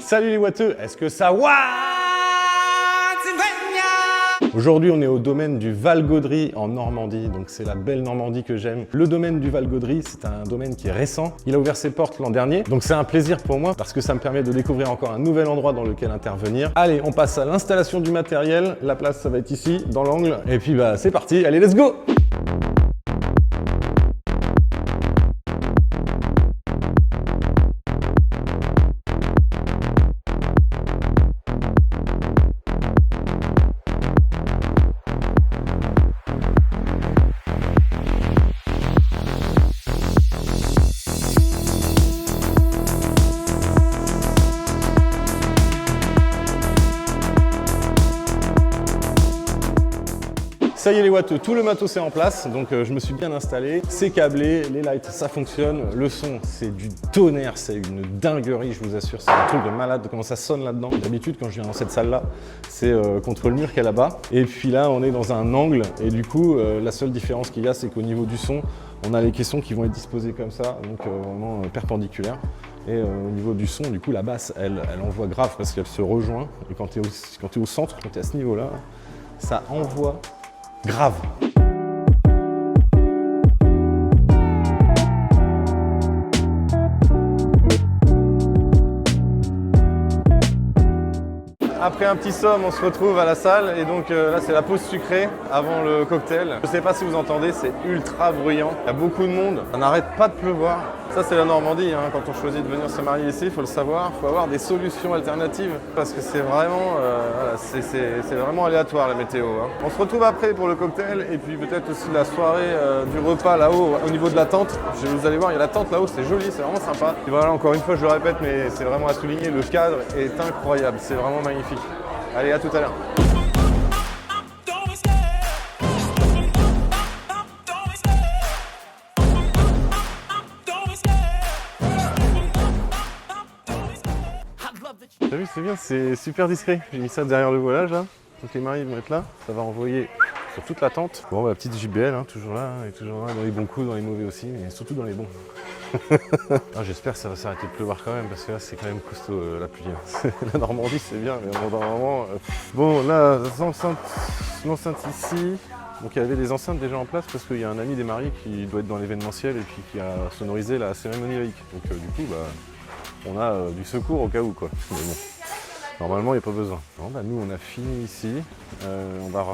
Salut les watteux, est-ce que ça wa? Aujourd'hui, on est au domaine du Val-Gaudry en Normandie, donc c'est la belle Normandie que j'aime. Le domaine du Val-Gaudry, c'est un domaine qui est récent. Il a ouvert ses portes l'an dernier, donc c'est un plaisir pour moi parce que ça me permet de découvrir encore un nouvel endroit dans lequel intervenir. Allez, on passe à l'installation du matériel. La place, ça va être ici, dans l'angle. Et puis bah, c'est parti, allez, let's go! Ça y est les watts, tout le matos est en place, donc je me suis bien installé, c'est câblé, les lights ça fonctionne, le son c'est du tonnerre, c'est une dinguerie je vous assure, c'est un truc de malade comment ça sonne là-dedans. D'habitude quand je viens dans cette salle là, c'est contre le mur qu'il y a là-bas, et puis là on est dans un angle, et du coup la seule différence qu'il y a c'est qu'au niveau du son, on a les caissons qui vont être disposés comme ça, donc vraiment perpendiculaires. Et au niveau du son, du coup la basse elle envoie grave parce qu'elle se rejoint, et quand tu es au centre, quand tu es à ce niveau-là, ça envoie grave. Après un petit somme, on se retrouve à la salle et donc là c'est la pause sucrée avant le cocktail. Je ne sais pas si vous entendez, c'est ultra bruyant. Il y a beaucoup de monde, ça n'arrête pas de pleuvoir. Ça c'est la Normandie, hein. Quand on choisit de venir se marier ici, il faut le savoir, il faut avoir des solutions alternatives parce que c'est vraiment, c'est vraiment aléatoire la météo. Hein. On se retrouve après pour le cocktail et puis peut-être aussi la soirée du repas là-haut au niveau de la tente. Vous allez voir, il y a la tente là-haut, c'est joli, c'est vraiment sympa. Et voilà, encore une fois je le répète, mais c'est vraiment à souligner, le cadre est incroyable, c'est vraiment magnifique. Allez, à tout à l'heure. T'as vu, c'est bien, c'est super discret. J'ai mis ça derrière le voilage là. Donc les mariés vont être là. Ça va envoyer sur toute la tente. Bon, la petite JBL, hein, toujours là, et toujours là, dans les bons coups, dans les mauvais aussi, mais surtout dans les bons. Ah, j'espère que ça va s'arrêter de pleuvoir quand même, parce que là c'est quand même costaud la pluie. La Normandie c'est bien, mais on vraiment. Bon, là, l'enceinte ici. Donc il y avait des enceintes déjà en place parce qu'il y a un ami des mariés qui doit être dans l'événementiel et puis qui a sonorisé la cérémonie laïque. Donc du coup, bah, on a du secours au cas où quoi. Mais bon, normalement il n'y a pas besoin. Bon, bah, nous on a fini ici. On va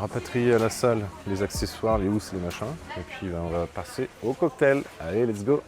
rapatrier à la salle les accessoires, les housses, les machins. Et puis bah, on va passer au cocktail. Allez, let's go!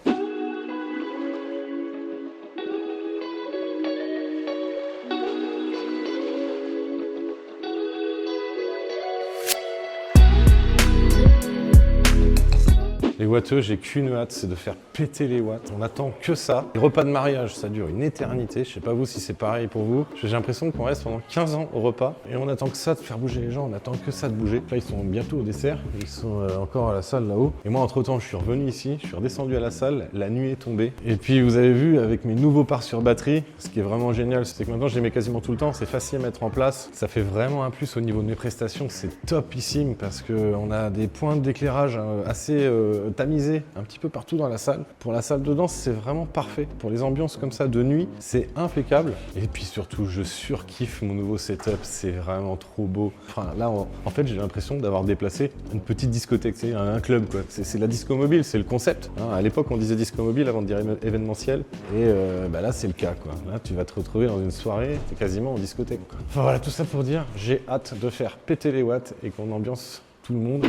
Les watteux, j'ai qu'une hâte, c'est de faire péter les watts. On attend que ça. Les repas de mariage, ça dure une éternité. Je sais pas vous si c'est pareil pour vous. J'ai l'impression qu'on reste pendant 15 ans au repas et on attend que ça de faire bouger les gens. On attend que ça de bouger. Là, ils sont bientôt au dessert. Ils sont encore à la salle là-haut. Et moi, entre-temps, je suis revenu ici. Je suis redescendu à la salle. La nuit est tombée. Et puis, vous avez vu, avec mes nouveaux pare-sur batterie, ce qui est vraiment génial, c'est que maintenant, je les mets quasiment tout le temps. C'est facile à mettre en place. Ça fait vraiment un plus au niveau de mes prestations. C'est topissime parce qu'on a des points d'éclairage assez tamisé un petit peu partout dans la salle. Pour la salle de danse, c'est vraiment parfait. Pour les ambiances comme ça de nuit, c'est impeccable. Et puis surtout, je surkiffe mon nouveau setup. C'est vraiment trop beau. Enfin, là, en fait, j'ai l'impression d'avoir déplacé une petite discothèque, c'est un club, quoi. C'est la disco mobile, c'est le concept. Hein, à l'époque, on disait disco mobile avant de dire événementiel. Et bah là, c'est le cas, quoi. Là, tu vas te retrouver dans une soirée, t'es quasiment en discothèque, quoi. Enfin voilà, tout ça pour dire, j'ai hâte de faire péter les watts et qu'on ambiance tout le monde.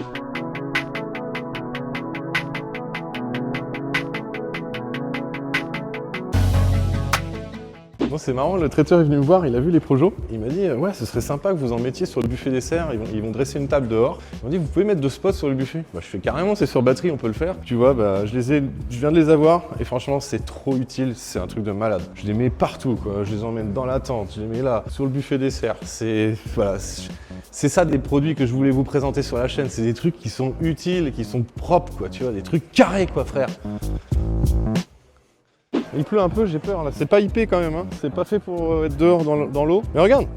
Bon, c'est marrant, le traiteur est venu me voir, il a vu les projos. Il m'a dit ouais, ce serait sympa que vous en mettiez sur le buffet dessert. Ils vont dresser une table dehors. Ils m'ont dit vous pouvez mettre 2 spots sur le buffet. Bah, je fais carrément, c'est sur batterie, on peut le faire. Tu vois, bah, je viens de les avoir et franchement c'est trop utile, c'est un truc de malade. Je les mets partout, quoi. Je les emmène dans la tente, je les mets là, sur le buffet dessert. C'est voilà, c'est ça des produits que je voulais vous présenter sur la chaîne. C'est des trucs qui sont utiles, qui sont propres, quoi. Tu vois, des trucs carrés, quoi, frère. Il pleut un peu, j'ai peur là. C'est pas hypé quand même, hein. C'est pas fait pour être dehors dans l'eau. Mais regarde,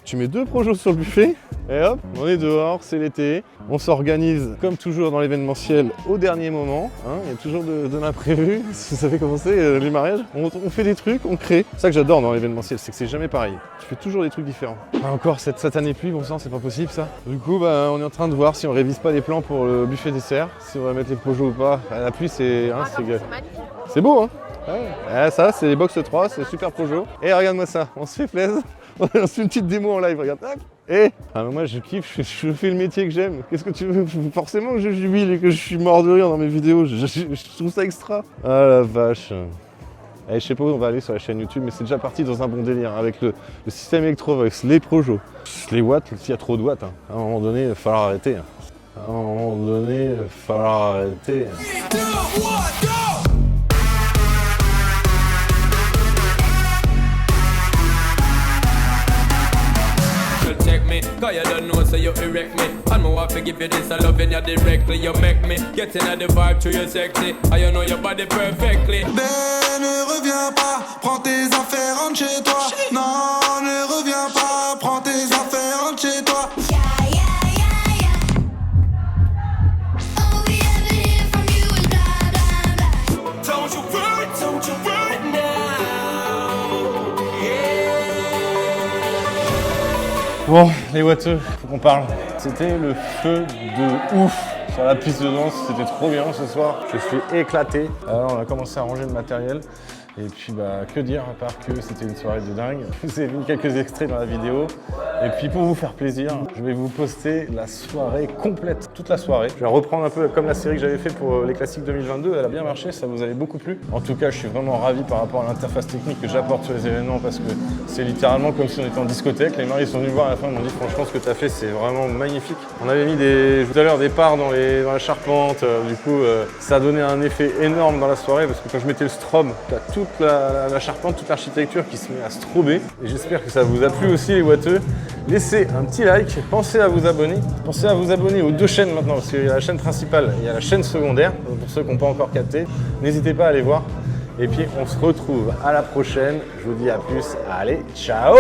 tu mets 2 projos sur le buffet et hop, on est dehors, c'est l'été. On s'organise comme toujours dans l'événementiel au dernier moment. Hein. Il y a toujours de l'imprévu. Vous savez comment c'est les mariages. On fait des trucs, on crée. C'est ça que j'adore dans l'événementiel, c'est que c'est jamais pareil. Tu fais toujours des trucs différents. Ah, encore cette satanée pluie, bon sang, c'est pas possible ça. Du coup, on est en train de voir si on révise pas les plans pour le buffet dessert, si on va mettre les projos ou pas. La pluie, c'est c'est beau, hein. Ouais. Ça, c'est les box 3, c'est super projo. Et regarde-moi ça, on se fait plaisir. On se fait une petite démo en live, regarde. Moi je kiffe, je fais le métier que j'aime. Qu'est-ce que tu veux? Forcément que je jubile et que je suis mort de rire dans mes vidéos. Je trouve ça extra. Ah la vache. Je sais pas où on va aller sur la chaîne YouTube, mais c'est déjà parti dans un bon délire avec le système Electrovox, les projos, les watts, s'il y a trop de watts. Hein. À un moment donné, il va falloir arrêter. À un moment donné, il va falloir arrêter. Cause you don't know, so you erect me. And more to give you this, I love you directly. You make me get in the vibe to your sexy. And you know your body perfectly. Ben, ne reviens pas, prends tes affaires, rentre chez toi. Non, ne reviens pas, prends tes affaires, rentre chez toi. Bon, les watteux, faut qu'on parle. C'était le feu de ouf sur la piste de danse, c'était trop bien ce soir. Je suis éclaté. Alors on a commencé à ranger le matériel. Et puis que dire à part que c'était une soirée de dingue. Vous avez vu quelques extraits dans la vidéo. Et puis pour vous faire plaisir, je vais vous poster la soirée complète, toute la soirée. Je vais reprendre un peu comme la série que j'avais fait pour les classiques 2022. Elle a bien marché, ça vous avait beaucoup plu. En tout cas, je suis vraiment ravi par rapport à l'interface technique que j'apporte sur les événements parce que c'est littéralement comme si on était en discothèque. Les mariés sont venus voir à la fin, ils m'ont dit franchement ce que tu as fait c'est vraiment magnifique. On avait mis tout à l'heure des parts dans la charpente. Du coup, ça a donné un effet énorme dans la soirée parce que quand je mettais le strobe, tu as toute la charpente, toute l'architecture qui se met à strober. Et j'espère que ça vous a plu aussi les watteux. Laissez un petit like, pensez à vous abonner. Pensez à vous abonner aux 2 chaînes maintenant, parce qu'il y a la chaîne principale et il y a la chaîne secondaire, pour ceux qui n'ont pas encore capté. N'hésitez pas à aller voir. Et puis on se retrouve à la prochaine. Je vous dis à plus. Allez, ciao!